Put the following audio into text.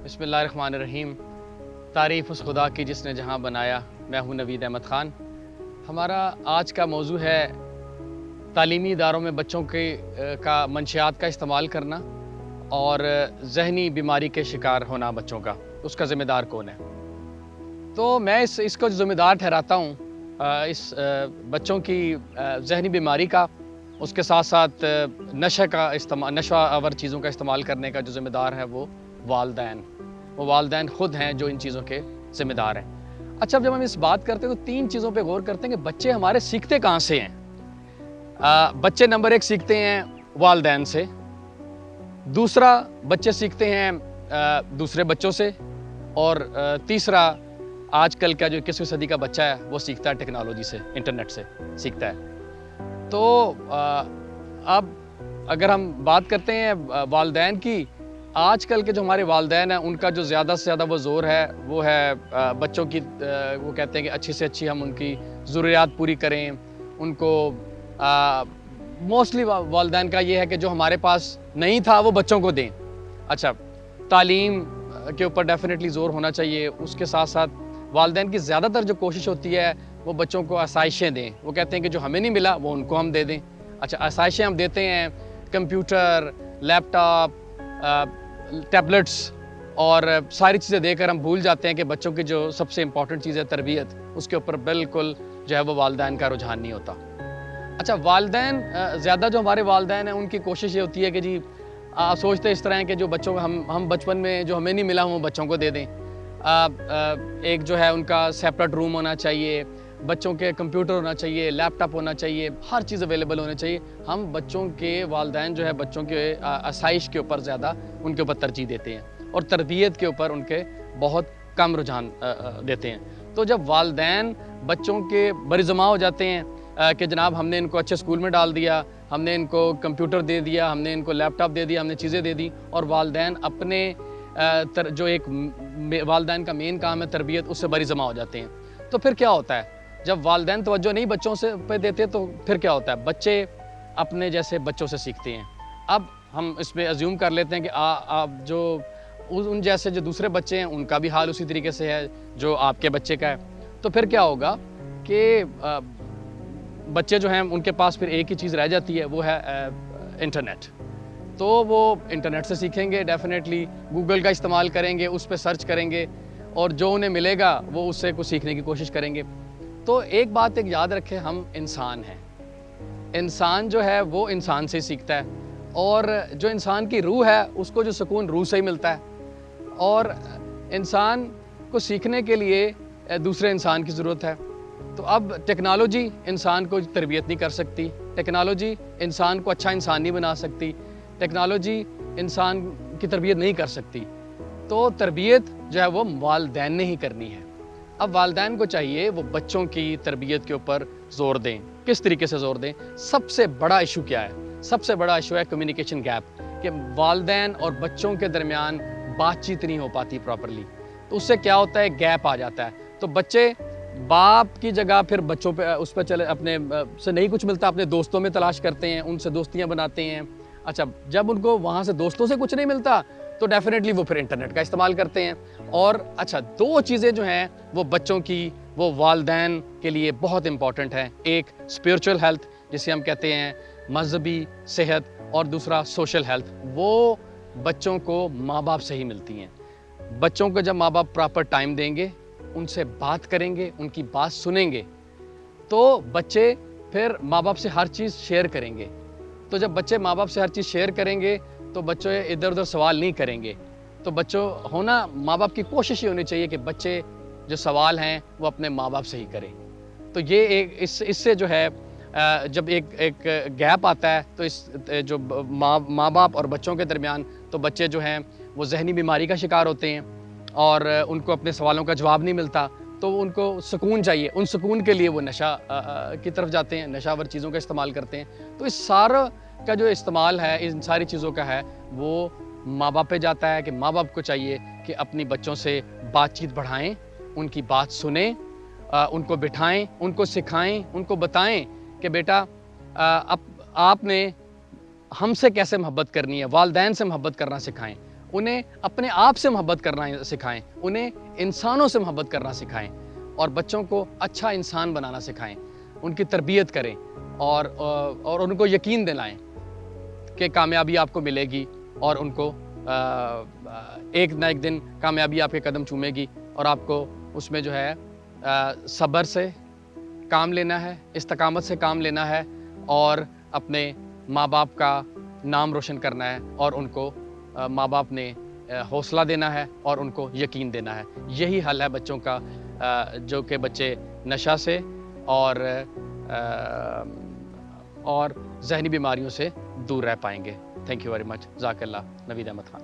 बिस्मिल्लाहिर्रहमानिर्रहीम। तारीफ़ उस खुदा की जिसने जहां बनाया। मैं हूं नवीद अहमद ख़ान। हमारा आज का मौजू है तालीमी इदारों में बच्चों के का मंशियात का इस्तेमाल करना और ज़हनी बीमारी के शिकार होना बच्चों का, उसका ज़िम्मेदार कौन है। तो मैं इसको ज़िम्मेदार ठहराता हूँ बच्चों की ज़हनी बीमारी का, उसके साथ साथ नशा आवर चीज़ों का इस्तेमाल करने का जो ज़िम्मेदार है वो वालदैन ख़ुद हैं जो इन चीज़ों के ज़िम्मेदार हैं। अच्छा, जब हम इस बात करते हैं तो 3 चीज़ों पे गौर करते हैं कि बच्चे हमारे सीखते कहाँ से हैं। बच्चे नंबर 1 सीखते हैं वालदैन से, दूसरा बच्चे सीखते हैं दूसरे बच्चों से, और तीसरा आजकल का जो 21वीं सदी का बच्चा है वो सीखता है टेक्नोलॉजी से, इंटरनेट से सीखता है। तो अब अगर हम बात करते हैं वालदैन की, आजकल के जो हमारे वालदैन हैं उनका जो ज़्यादा से ज़्यादा वो ज़ोर है वो है बच्चों की, वो कहते हैं कि अच्छी से अच्छी हम उनकी ज़रूरियात पूरी करें। उनको मोस्टली वालदैन का ये है कि जो हमारे पास नहीं था वो बच्चों को दें। अच्छा, तालीम के ऊपर डेफिनेटली ज़ोर होना चाहिए। उसके साथ साथ वालदैन की ज़्यादातर जो कोशिश होती है वो बच्चों को आसाइशें दें। वो कहते हैं कि जो हमें नहीं मिला वो उनको हम दे दें। अच्छा, आसाइशें हम देते हैं, कंप्यूटर, लैपटॉप, टैबलेट्स और सारी चीज़ें देकर हम भूल जाते हैं कि बच्चों की जो सबसे इम्पॉर्टेंट चीज़ है तरबियत, उसके ऊपर बिल्कुल जो है वो वालदैन का रुझान नहीं होता। अच्छा, वालदैन ज़्यादा जो हमारे वालदैन हैं उनकी कोशिश ये होती है कि जी सोचते इस तरह है कि जो बच्चों को हम बचपन में जो हमें नहीं मिला वो बच्चों को दे दें। एक जो है उनका सेपरेट रूम होना चाहिए, बच्चों के कंप्यूटर होना चाहिए, लैपटॉप होना चाहिए, हर चीज़ अवेलेबल होनी चाहिए। हम बच्चों के वालदैन जो है बच्चों के आसाइश के ऊपर ज़्यादा उनके ऊपर तरजीह देते हैं और तरबियत के ऊपर उनके बहुत कम रुझान देते हैं। तो जब वालदैन बच्चों के बरिजमा हो जाते हैं कि जनाब हमने इनको अच्छे स्कूल में डाल दिया, हमने इनको कंप्यूटर दे दिया, हमने इनको लैपटॉप दे दिया, हमने चीज़ें दे दी, और वालदैन अपने जो एक वालदैन का मेन काम है तरबियत, उससे बरिजमा हो जाते हैं। तो फिर क्या होता है, जब वालदैन तवज्जो नहीं बच्चों से पे देते तो फिर क्या होता है, बच्चे अपने जैसे बच्चों से सीखते हैं। अब हम इस पे अज्यूम कर लेते हैं कि आप जो उन जैसे जो दूसरे बच्चे हैं उनका भी हाल उसी तरीके से है जो आपके बच्चे का है। तो फिर क्या होगा कि बच्चे जो हैं उनके पास फिर एक ही चीज़ रह जाती है, वो है इंटरनेट। तो वो इंटरनेट से सीखेंगे, डेफिनेटली गूगल का इस्तेमाल करेंगे, उस पर सर्च करेंगे और जो उन्हें मिलेगा वो उससे कुछ सीखने की कोशिश करेंगे। तो एक बात याद रखें, हम इंसान हैं। इंसान जो है वो इंसान से सीखता है, और जो इंसान की रूह है उसको जो सुकून रूह से ही मिलता है। और इंसान को सीखने के लिए दूसरे इंसान की ज़रूरत है। तो अब टेक्नोलॉजी इंसान को तरबियत नहीं कर सकती, टेक्नोलॉजी इंसान को अच्छा इंसान नहीं बना सकती, टेक्नोलॉजी इंसान की तरबियत नहीं कर सकती। तो तरबियत जो है वो वालदैन ने ही करनी है। अब वालदैन को चाहिए वो बच्चों की तरबियत के ऊपर ज़ोर दें। किस तरीके से ज़ोर दें? सबसे बड़ा इशू क्या है? सबसे बड़ा इशू है कम्युनिकेशन गैप, कि वालदैन और बच्चों के दरमियान बातचीत नहीं हो पाती प्रॉपरली। तो उससे क्या होता है, गैप आ जाता है। तो बच्चे बाप की जगह फिर बच्चों पे उस पर चले, अपने से नहीं कुछ मिलता अपने दोस्तों में तलाश करते हैं, उनसे दोस्तियाँ बनाते हैं। अच्छा, जब उनको वहाँ से दोस्तों से कुछ नहीं मिलता तो डेफिनेटली वो फिर इंटरनेट का इस्तेमाल करते हैं। और अच्छा, 2 चीज़ें जो हैं वो बच्चों की, वो वालदैन के लिए बहुत इंपॉर्टेंट हैं। एक स्पिरिचुअल हेल्थ जिसे हम कहते हैं मजहबी सेहत, और दूसरा सोशल हेल्थ। वो बच्चों को माँ बाप से ही मिलती हैं। बच्चों को जब माँ बाप प्रॉपर टाइम देंगे, उनसे बात करेंगे, उनकी बात सुनेंगे, तो बच्चे फिर माँ बाप से हर चीज़ शेयर करेंगे। तो जब बच्चे माँ बाप से हर चीज़ शेयर करेंगे तो बच्चे इधर उधर सवाल नहीं करेंगे। तो बच्चों होना, माँ बाप की कोशिश ये होनी चाहिए कि बच्चे जो सवाल हैं वो अपने माँ बाप से ही करें। तो ये एक इससे जो है जब एक गैप आता है तो इस जो माँ बाप और बच्चों के दरमियान, तो बच्चे जो हैं वो ज़हनी बीमारी का शिकार होते हैं और उनको अपने सवालों का जवाब नहीं मिलता। तो उनको सुकून चाहिए, उन सुकून के लिए वो नशा की तरफ जाते हैं, नशावर चीज़ों का इस्तेमाल करते हैं। तो इस सारा का जो इस्तेमाल है, इन सारी चीज़ों का है, वो माँ बाप पे जाता है कि माँ बाप को चाहिए कि अपनी बच्चों से बातचीत बढ़ाएं, उनकी बात सुनें, उनको बिठाएं, उनको सिखाएं, उनको बताएं कि बेटा अब आपने हमसे कैसे मोहब्बत करनी है, वालदैन से मोहब्बत करना सिखाएं। انہیں اپنے آپ سے محبت کرنا سکھائیں، انہیں انسانوں سے محبت کرنا سکھائیں اور بچوں کو اچھا انسان بنانا سکھائیں، ان کی تربیت کریں اور ان کو یقین دلائیں کہ کامیابی آپ کو ملے گی اور ان کو ایک نہ ایک دن کامیابی آپ کے قدم چومے گی اور آپ کو اس میں جو ہے صبر سے کام لینا ہے، استقامت سے کام لینا ہے اور اپنے ماں باپ کا نام روشن کرنا ہے اور ان کو ماں باپ نے حوصلہ دینا ہے اور ان کو یقین دینا ہے۔ یہی حل ہے بچوں کا، جو کہ بچے نشہ سے اور ذہنی بیماریوں سے دور رہ پائیں گے۔ Thank you very much. جزاک اللہ۔ نوید احمد خان۔